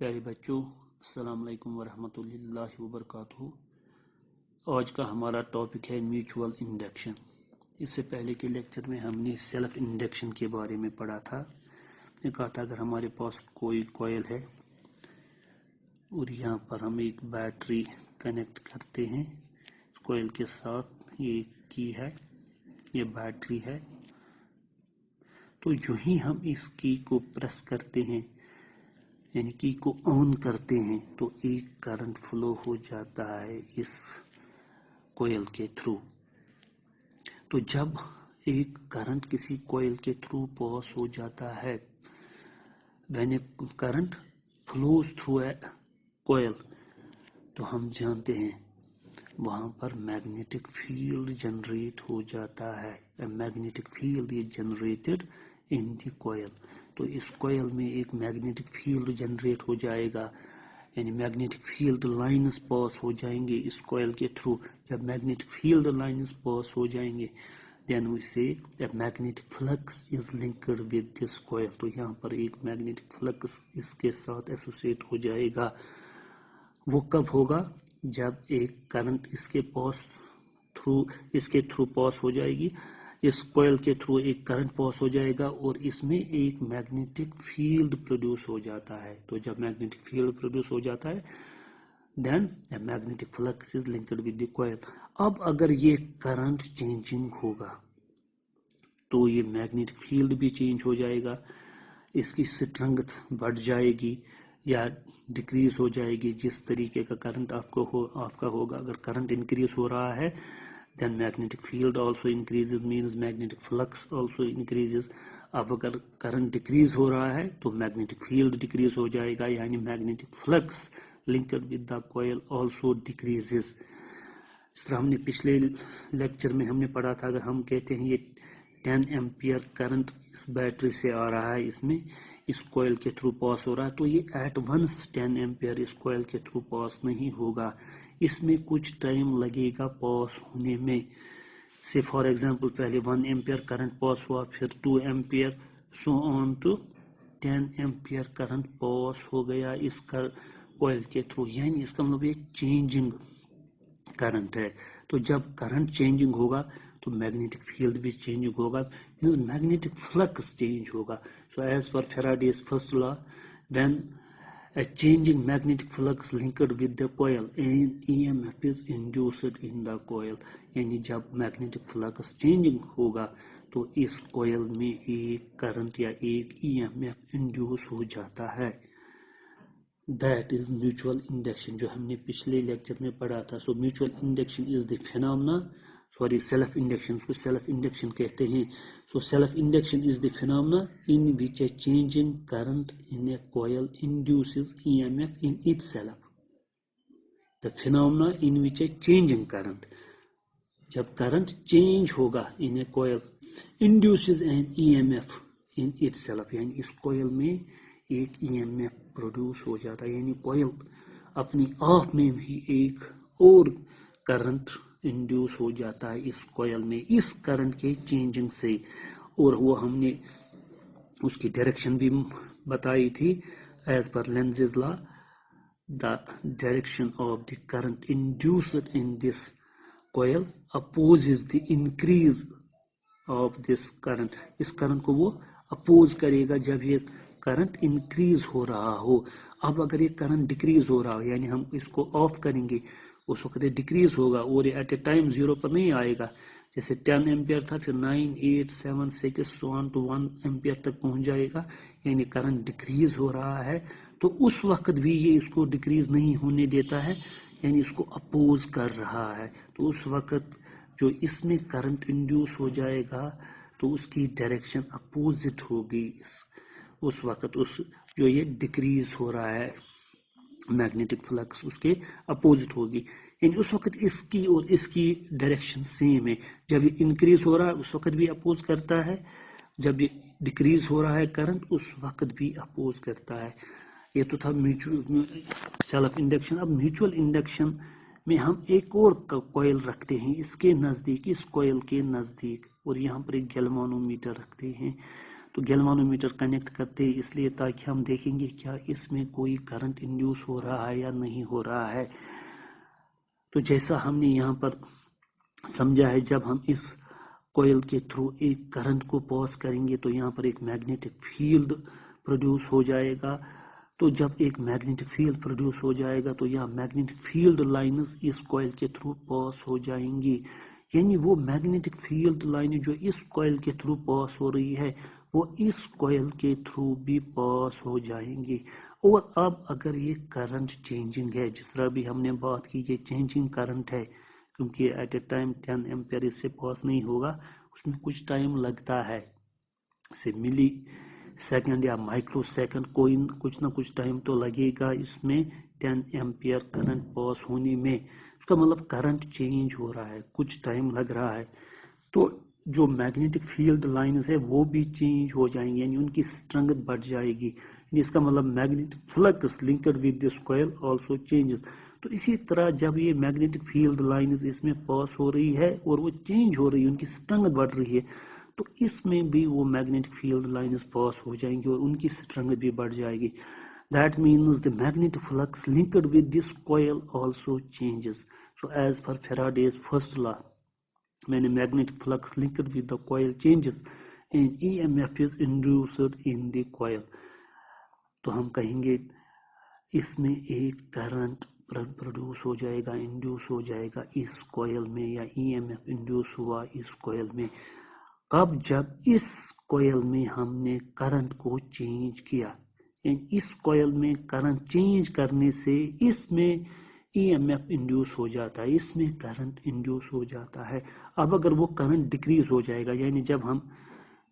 پیارے بچوں، السلام علیکم ورحمۃ اللہ وبرکاتہ۔ آج کا ہمارا ٹاپک ہے میوچول انڈکشن۔ اس سے پہلے کے لیکچر میں ہم نے سیلف انڈکشن کے بارے میں پڑھا تھا۔ نے کہا تھا اگر ہمارے پاس کوئی کوئل ہے اور یہاں پر ہم ایک بیٹری کنیکٹ کرتے ہیں اس کوئل کے ساتھ، یہ کی ہے، یہ بیٹری ہے، تو جو ہی ہم اس کی کو پریس کرتے ہیں یعنی کی کو آن کرتے ہیں تو ایک کرنٹ فلو ہو جاتا ہے اس کوئل کے تھرو۔ تو جب ایک کرنٹ کسی کوئل کے تھرو پاس ہو جاتا ہے، when a current flows through a coil، تو ہم جانتے ہیں وہاں پر میگنیٹک فیلڈ جنریٹ ہو جاتا ہے۔ Magnetic field is generated in the coil۔ تو اس کوئل میں ایک میگنیٹک فیلڈ جنریٹ ہو جائے گا، یعنی میگنیٹک فیلڈ لائنز پاس ہو جائیں گے اس کوئل کے تھرو۔ جب میگنیٹک فیلڈ لائنز پاس ہو جائیں گے then we say a magnetic flux is linked with this coil۔ تو یہاں پر ایک میگنیٹک فلکس اس کے ساتھ ایسوسیٹ ہو جائے گا۔ وہ کب ہوگا؟ جب ایک کرنٹ اس کے تھرو پاس ہو جائے گی، اس کوئل کے تھرو ایک کرنٹ پاس ہو جائے گا اور اس میں ایک میگنیٹک فیلڈ پروڈیوس ہو جاتا ہے۔ تو جب میگنیٹک فیلڈ پروڈیوس ہو جاتا ہے then a magnetic flux is linked with the coil۔ اب اگر یہ کرنٹ چینجنگ ہوگا تو یہ میگنیٹک فیلڈ بھی چینج ہو جائے گا، اس کی اسٹرنگتھ بڑھ جائے گی یا ڈیکریز ہو جائے گی، جس طریقے کا کرنٹ آپ کا ہوگا۔ اگر کرنٹ انکریز ہو رہا ہے then magnetic field also increases means magnetic flux also increases۔ اب اگر کرنٹ ڈیکریز ہو رہا ہے تو میگنیٹک فیلڈ ڈیکریز ہو جائے گا، یعنی magnetic flux linked with the coil also decreases۔ اس طرح ہم نے پچھلے لیکچر میں ہم نے پڑھا تھا، اگر ہم کہتے ہیں یہ 10 ایمپیئر کرنٹ اس بیٹری سے آ رہا ہے، اس میں اس کوئل کے تھرو پاس ہو رہا ہے، تو یہ ایٹ ونس 10 ایمپیئر اس کوئل کے تھرو پاس نہیں ہوگا، اس میں کچھ ٹائم لگے گا پاس ہونے میں۔ سے فار ایگزامپل پہلے 1 ایمپیئر کرنٹ پاس ہوا، پھر 2 ampere, so on to 10 ampere current pass ہو گیا اس کوئل کے تھرو، یعنی اس کا مطلب یہ چینجنگ کرنٹ ہے۔ تو جب کرنٹ چینجنگ ہوگا تو میگنیٹک فیلڈ بھی چینجنگ ہوگا، مینز میگنیٹک فلکس چینج ہوگا۔ So as per Faraday's first law, when a changing magnetic flux linked with the coil and EMF is induced in the coil، یعنی جب magnetic flicks changing ہوگا تو اس کوئل میں ایک current یا ایک EMF انڈیوس ہو جاتا ہے۔ That is mutual induction، جو ہم نے پچھلے لیکچر میں پڑھا تھا۔ So mutual induction is the phenomena، self induction، اس کو self induction کہتے ہیں۔ So self induction is the phenomena in which a changing current in a coil induces EMF in itself۔ The phenomena in which a changing current، جب current change ہوگا in a coil induces an EMF in itself، یعنی اس کوئل میں ایک EMF produce ہو جاتا ہے، یعنی کوئل اپنی آپ میں بھی ایک اور کرنٹ انڈیوس ہو جاتا ہے اس کوئل میں اس کرنٹ کے چینجنگ سے، اور وہ ہم نے اس کی ڈائریکشن بھی بتائی تھی۔ As per lenses law, the direction of the current induced in this coil opposes the increase of this current۔ اس کرنٹ کو وہ اپوز کرے گا جب یہ کرنٹ انکریز ہو رہا ہو۔ اب اگر یہ کرنٹ ڈیکریز ہو رہا ہو، یعنی ہم اس کو آف کریں گے، اس وقت یہ ڈیکریز ہوگا اور ایٹ اے ٹائم 0 پر نہیں آئے گا۔ جیسے 10 ایمپیئر تھا، پھر 9 8 7 6 so on to 1 ایمپیئر تک پہنچ جائے گا، یعنی کرنٹ ڈیکریز ہو رہا ہے۔ تو اس وقت بھی یہ اس کو ڈیکریز نہیں ہونے دیتا ہے، یعنی اس کو اپوز کر رہا ہے۔ تو اس وقت جو اس میں کرنٹ انڈیوس ہو جائے گا تو اس کی ڈائریکشن اپوزٹ ہوگی، اس وقت جو یہ ڈیکریز ہو رہا ہے میگنیٹک فلکس اس کے اپوزٹ ہوگی، یعنی اس وقت اس کی اور اس کی ڈائریکشن سیم ہے۔ جب یہ انکریز ہو رہا ہے اس وقت بھی اپوز کرتا ہے، جب یہ ڈیکریز ہو رہا ہے کرنٹ اس وقت بھی اپوز کرتا ہے۔ یہ تو تھا سیلف انڈکشن۔ اب میوچول انڈکشن میں ہم ایک اور کوئل رکھتے ہیں اس کے نزدیک، اس کوئل کے نزدیک، اور یہاں پر ایک گیلوانومیٹر رکھتے ہیں۔ تو گیلوانومیٹر کنیکٹ کرتے ہیں اس لیے تاکہ ہم دیکھیں گے کیا اس میں کوئی کرنٹ انڈیوس ہو رہا ہے یا نہیں ہو رہا ہے. تو جیسا ہم نے یہاں پر سمجھا ہے جب ہم اس کوئل کے تھرو ایک کرنٹ کو پاس کریں گے تو یہاں پر ایک میگنیٹک فیلڈ پروڈیوس ہو جائے گا. تو جب ایک میگنیٹک فیلڈ پروڈیوس ہو جائے گا تو یہاں میگنیٹک فیلڈ لائنز اس کوئل کے تھرو پاس ہو جائیں گی. یعنی وہ میگنیٹک فیلڈ لائن جو اس کوئل کے تھرو پاس ہو رہی ہے وہ اس کوئل کے تھرو بھی پاس ہو جائیں گی. اور اب اگر یہ کرنٹ چینجنگ ہے جس طرح بھی ہم نے بات کی یہ چینجنگ کرنٹ ہے کیونکہ ایٹ اے ٹائم 10 ایمپیئر اس سے پاس نہیں ہوگا اس میں کچھ ٹائم لگتا ہے سے ملی سیکنڈ یا مائکرو سیکنڈ کوئی کچھ نہ کچھ ٹائم تو لگے گا اس میں 10 ایمپیئر کرنٹ پاس ہونے میں. اس کا مطلب کرنٹ چینج ہو رہا ہے کچھ ٹائم لگ رہا ہے. تو جو میگنیٹک فیلڈ لائنز ہے وہ بھی چینج ہو جائیں گے یعنی ان کی اسٹرنگتھ بڑھ جائے گی. یعنی اس کا مطلب magnetic flux linked with this coil also changes. تو اسی طرح جب یہ میگنیٹک فیلڈ لائنز اس میں پاس ہو رہی ہے اور وہ چینج ہو رہی ہے ان کی اسٹرنگتھ بڑھ رہی ہے تو اس میں بھی وہ میگنیٹک فیلڈ لائنز پاس ہو جائیں گی اور ان کی اسٹرنگتھ بھی بڑھ جائے گی. That means the magnetic flux linked with this coil also changes. So as per Faraday's first law, when a magnetic flux linked with the coil changes, an EMF is induced in the coil. تو ہم کہیں گے اس میں ایک current produce ہو جائے گا induce ہو جائے گا اس کوئل میں یا ای ایم ایف انڈیوس ہوا اس کوئل میں. کب؟ جب اس کوئل میں ہم نے کرنٹ کو چینج کیا. اس کوئل میں کرنٹ چینج کرنے سے اس میں ای ایم ایف انڈیوس ہو جاتا ہے اس میں کرنٹ انڈیوس ہو جاتا ہے. اب اگر وہ کرنٹ ڈکریز ہو جائے گا یعنی جب ہم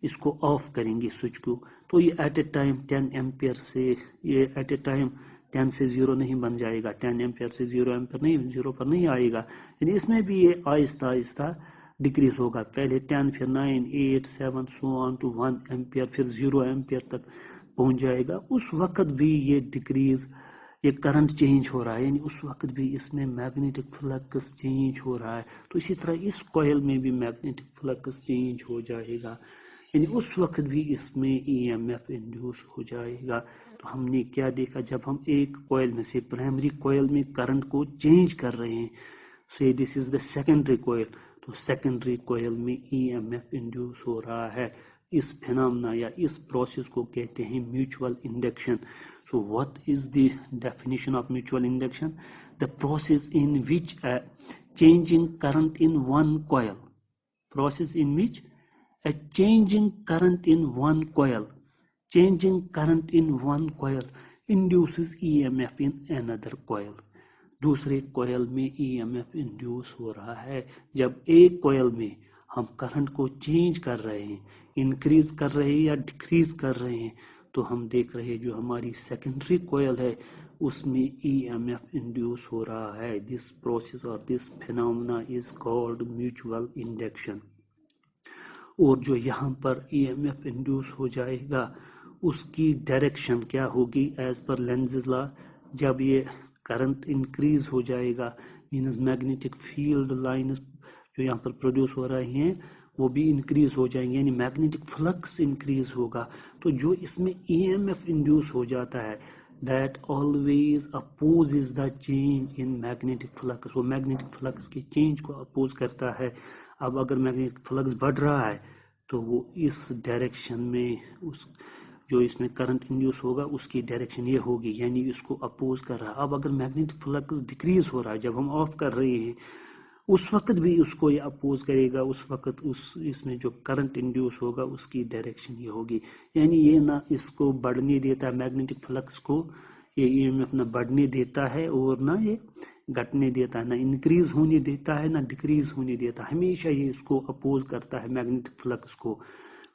اس کو آف کریں گے سوئچ کو تو یہ ایٹ اے ٹائم 10 ایمپیئر سے یہ ایٹ اے ٹائم 10 سے 0 نہیں بن جائے گا 10 ایمپیئر سے 0 ایمپیئر نہیں 0 پر نہیں آئے گا. یعنی اس میں بھی یہ آہستہ آہستہ ڈکریز ہوگا پہلے 10 پھر 9 8 7 سو آن ٹو 1 ایمپیئر پھر 0 ایمپیئر تک پہنچ جائے گا. اس وقت بھی یہ ڈکریز یہ کرنٹ چینج ہو رہا ہے یعنی اس وقت بھی اس میں میگنیٹک فلکس چینج ہو رہا ہے. تو اسی طرح اس کوئل میں بھی میگنیٹک فلکس چینج ہو جائے گا یعنی اس وقت بھی اس میں ای ایم ایف انڈیوس ہو جائے گا. تو ہم نے کیا دیکھا جب ہم ایک کوئل میں سے پرائمری کوئل میں کرنٹ کو چینج کر رہے ہیں سو دس از دا سیکنڈری کوئل تو سیکنڈری کوئل میں ای ایم ایف انڈیوس ہو رہا ہے. اس فینامنا یا اس پروسیس کو کہتے ہیں mutual induction. So what is the definition of mutual induction? The process in which a changing current in one coil induces EMF in another coil. دوسرے کوئل میں ای ایم ایف انڈیوس ہو رہا ہے جب ایک کوئل میں ہم کرنٹ کو چینج کر رہے ہیں انکریز کر رہے ہیں یا ڈکریز کر رہے ہیں تو ہم دیکھ رہے ہیں جو ہماری سیکنڈری کوئل ہے اس میں ای ایم ایف انڈیوس ہو رہا ہے. دس پروسیس اور this phenomena is called mutual induction. اور جو یہاں پر ای ایم ایف انڈیوس ہو جائے گا اس کی ڈائریکشن کیا ہوگی ایز پر لینزز لا. جب یہ کرنٹ انکریز ہو جائے گا مینز میگنیٹک فیلڈ لائنز جو یہاں پر پروڈیوس ہو رہی ہیں وہ بھی انکریز ہو جائیں گے یعنی میگنیٹک فلکس انکریز ہوگا. تو جو اس میں ای ایم ایف انڈیوس ہو جاتا ہے that always opposes the change in magnetic flux. وہ میگنیٹک فلکس کے چینج کو اپوز کرتا ہے. اب اگر میگنیٹک فلکس بڑھ رہا ہے تو وہ اس ڈائریکشن میں اس جو اس میں کرنٹ انڈیوس ہوگا اس کی ڈائریکشن یہ ہوگی یعنی اس کو اپوز کر رہا ہے. اب اگر میگنیٹک فلکس ڈکریز ہو رہا ہے جب ہم آف کر رہے ہیں اس وقت بھی اس کو یہ اپوز کرے گا اس وقت اس میں جو کرنٹ انڈیوس ہوگا اس کی ڈائریکشن یہ ہوگی یعنی یہ نہ اس کو بڑھنے دیتا ہے میگنیٹک فلکس کو یہ ای ایم ایف نہ بڑھنے دیتا ہے اور نہ یہ گھٹنے دیتا ہے نہ انکریز ہونے دیتا ہے نہ ڈکریز ہونے دیتا ہے. ہمیشہ یہ اس کو اپوز کرتا ہے میگنیٹک فلکس کو.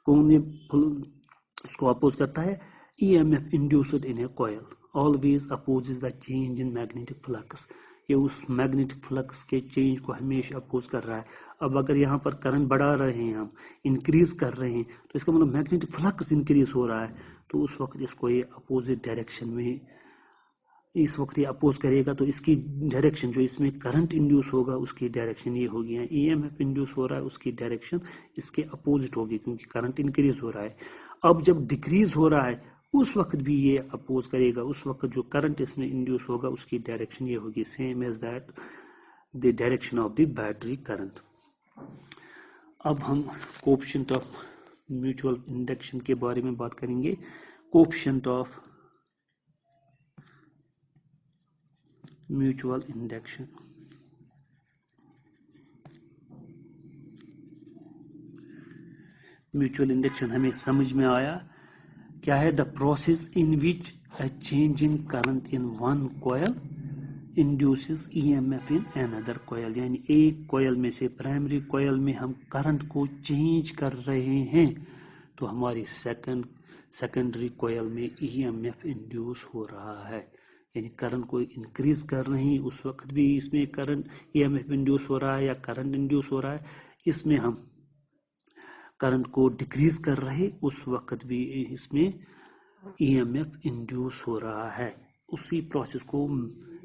کون اس کو اپوز کرتا ہے E M F induced in a coil always opposes the change in magnetic flux. یہ اس میگنیٹک فلکس کے چینج کو ہمیشہ اپوز کر رہا ہے. اب اگر یہاں پر کرنٹ بڑھا رہے ہیں ہم انکریز کر رہے ہیں تو اس کا مطلب میگنیٹک فلکس انکریز ہو رہا ہے تو اس وقت اس کو یہ اپوزٹ ڈائریکشن میں اس وقت یہ اپوز کرے گا تو اس کی ڈائریکشن جو اس میں کرنٹ انڈیوس ہوگا اس کی ڈائریکشن یہ ہوگی. ای ایم ایف انڈیوس ہو رہا ہے اس کی ڈائریکشن اس کے اپوزٹ ہوگی کیونکہ کرنٹ انکریز ہو رہا ہے. اب جب ڈیکریز ہو رہا ہے اس وقت بھی یہ اپوز کرے گا، اس وقت جو کرنٹ اس میں انڈیوس ہوگا اس کی ڈائریکشن یہ ہوگی same as that the direction of the battery current. اب ہم کوفیشنٹ آف میوچول انڈکشن کے بارے میں بات کریں گے. Coefficient of mutual induction. Mutual induction ہمیں سمجھ میں آیا کیا ہے؟ The process in which a change in current in one coil induces E M F in another coil. یعنی ایک کوئل میں سے پرائمری کوئل میں ہم کرنٹ کو چینج کر رہے ہیں تو ہماری سیکنڈری کوئل میں ای ایم ایف انڈیوس ہو رہا ہے. یعنی کرنٹ کو انکریز کر رہے ہیں اس وقت بھی اس میں current E M F induce ہو رہا ہے، یا کرنٹ انڈیوس ہو رہا ہے اس میں ہم کرنٹ کو ڈیکریز کر رہے اس وقت بھی اس میں ای ایم ایف انڈیوس ہو رہا ہے. اسی پروسیس کو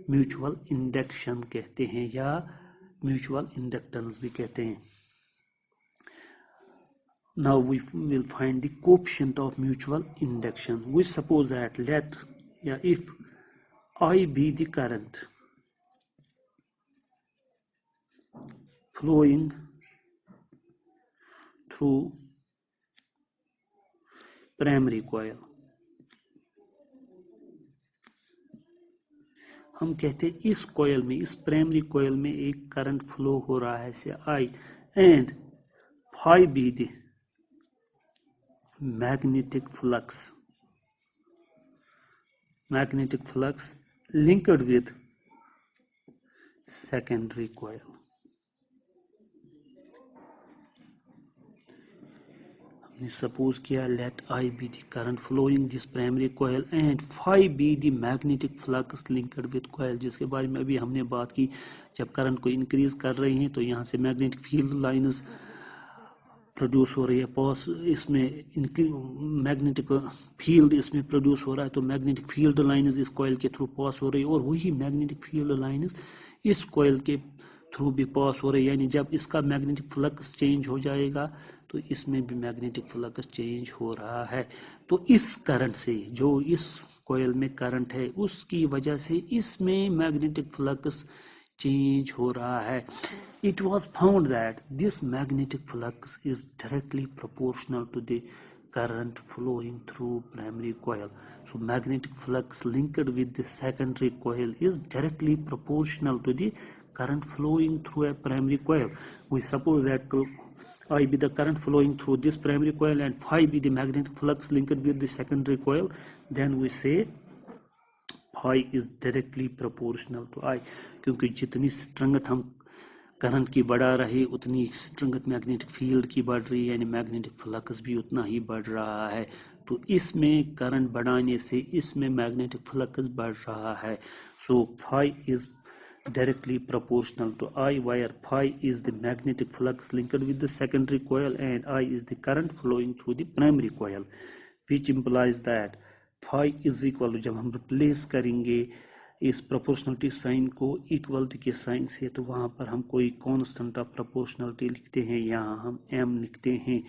میوچول انڈکشن کہتے ہیں یا میوچول انڈکٹنس بھی کہتے ہیں. Now we will find the coefficient of mutual induction. We suppose that if I be the current flowing through primary coil. ہم کہتے ہیں اس کوئل میں، اس پرائمری کوئل میں ایک کرنٹ فلو ہو رہا ہے سے I and phi be the magnetic flux linked with secondary coil. ہم نے سپوز کیا let I be the current flowing this primary coil and phi be the magnetic flux linked with coil، جس کے بارے میں ابھی ہم نے بات کی. جب کرنٹ کو انکریز کر رہے ہیں تو یہاں سے میگنیٹک فیلڈ لائنز پروڈیوس ہو رہی ہے، پاس اس میں میگنیٹک فیلڈ اس میں پروڈیوس ہو رہا ہے تو میگنیٹک فیلڈ لائنز اس کوئل کے تھرو پاس ہو رہی ہے، اور وہی میگنیٹک فیلڈ لائنز اس کوئل کے تھرو بھی پاس ہو رہی ہے. یعنی جب اس کا میگنیٹک فلکس چینج ہو جائے گا تو اس میں بھی میگنیٹک فلکس چینج ہو رہا ہے. تو اس کرنٹ سے جو اس کوئل میں کرنٹ ہے اس کی وجہ سے اس میں میگنیٹک فلکس چینج ہو رہا ہے. It was found that this magnetic flux is directly proportional to the current flowing through primary coil. So magnetic flux linked with the secondary coil is directly proportional to the current flowing through a primary coil. We suppose that I be the current flowing through this primary coil and phi be the magnetic flux linked with the secondary coil. Then we say phi is directly proportional to I. کیونکہ جتنی اسٹرنگتھ ہم current کی بڑھا رہے اتنی اسٹرنگتھ magnetic field کی بڑھ رہی ہے، یعنی میگنیٹک فلکس بھی اتنا ہی بڑھ رہا ہے. تو اس میں کرنٹ بڑھانے سے اس میں میگنیٹک فلکس بڑھ رہا ہے. سو phi is directly proportional to I, where phi is the magnetic flux linked with the secondary coil and I is the current flowing through the primary coil, which implies that phi is equal to، جب ہم replace کریں گے اس proportionality sign کو equality کے sign سے تو وہاں پر ہم کوئی کانسٹنٹ آف پروپورشنلٹی لکھتے ہیں، یہاں ہم m لکھتے ہیں،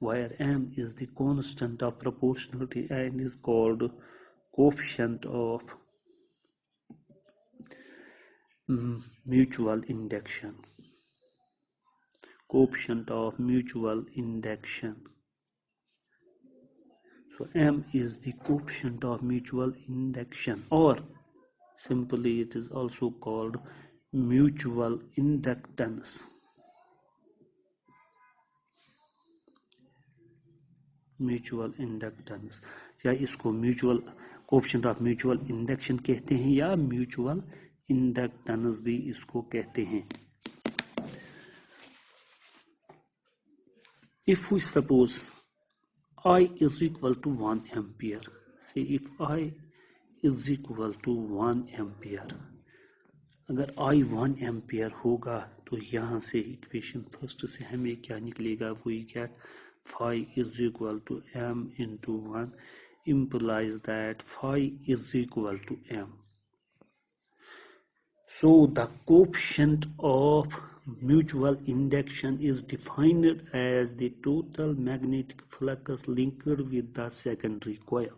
where m is the constant of proportionality and is called coefficient of mutual induction. Coefficient of mutual induction. So m is the coefficient of mutual induction, or simply it is also called mutual inductance. Mutual inductance یا اس کو mutual coefficient of mutual induction کہتے ہیں یا mutual inductance بھی اس کو کہتے ہیں. If we suppose I is equal to 1 ampere, say if I is equal to 1 ampere, اگر I 1 ampere ہوگا تو یہاں سے ایکویشن فرسٹ سے ہمیں کیا نکلے گا؟ وہی get phi is equal to m into 1 implies that phi is equal to m. So the coefficient of mutual induction is defined as the total magnetic flux linked with the secondary coil.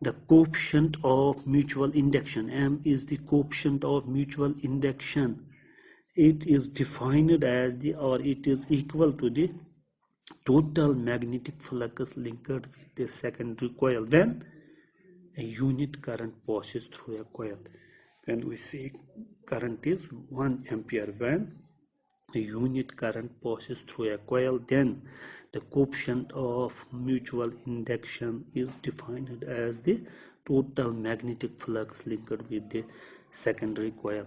The coefficient of mutual induction, M is the coefficient of mutual induction. It is defined as it is equal to the total magnetic flux linked with the secondary coil when a unit current passes through a coil. When we say current is 1 ampere, when a unit current passes through a coil, then the coefficient of mutual induction is defined as the total magnetic flux linked with the secondary coil.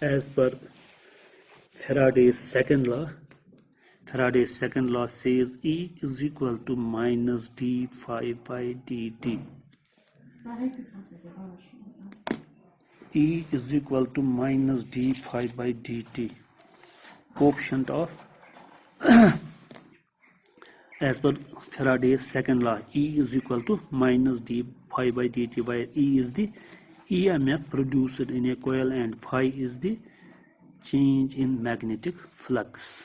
As per Faraday's second law says E is equal to minus d phi by dt. E is equal to minus d phi by dt. Coefficient of as per Faraday's second law, E is equal to minus d phi by dt, where E is the EMF produced in a coil and phi is the change in magnetic flux.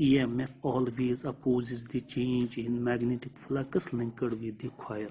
EMF always opposes the change in magnetic flux linked with the coil.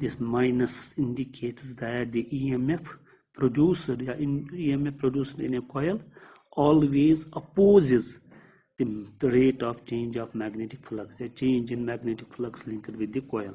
this minus indicates that the EMF produced in a coil always opposes the rate of change of magnetic flux, a change in magnetic flux linked with the coil.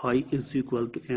phi is equal to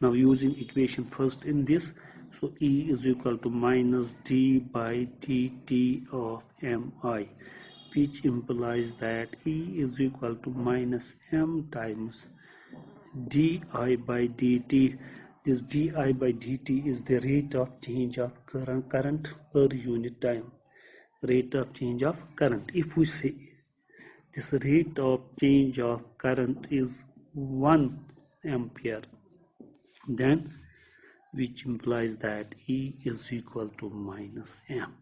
Now using equation first in this, so E is equal to minus d by dt of mi, which implies that E is equal to minus m times di by dt. This di by dt is the rate of change of current per unit time. Rate of change of current. If we say this rate of change of current is 1 ampere, then which implies that E is equal to minus m.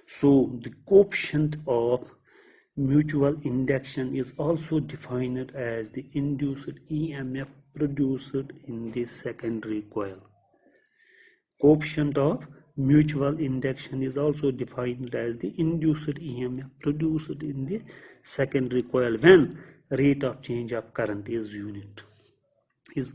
So the coefficient of mutual induction is also defined as the induced EMF produced in the secondary coil. Coefficient of mutual induction is also defined as the induced EMF produced in the secondary coil when rate of change of current is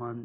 1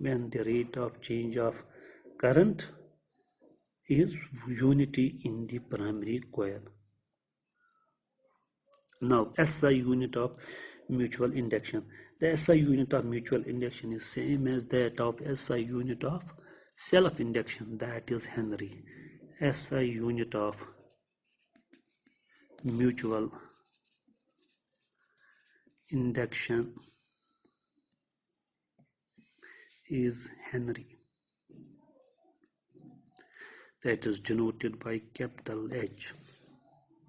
when the rate of change of current is unity in the primary coil. Now SI unit of mutual induction. The SI unit of mutual induction is same as that of SI unit of self-induction, that is Henry. SI unit of mutual induction is Henry. That is denoted by capital H.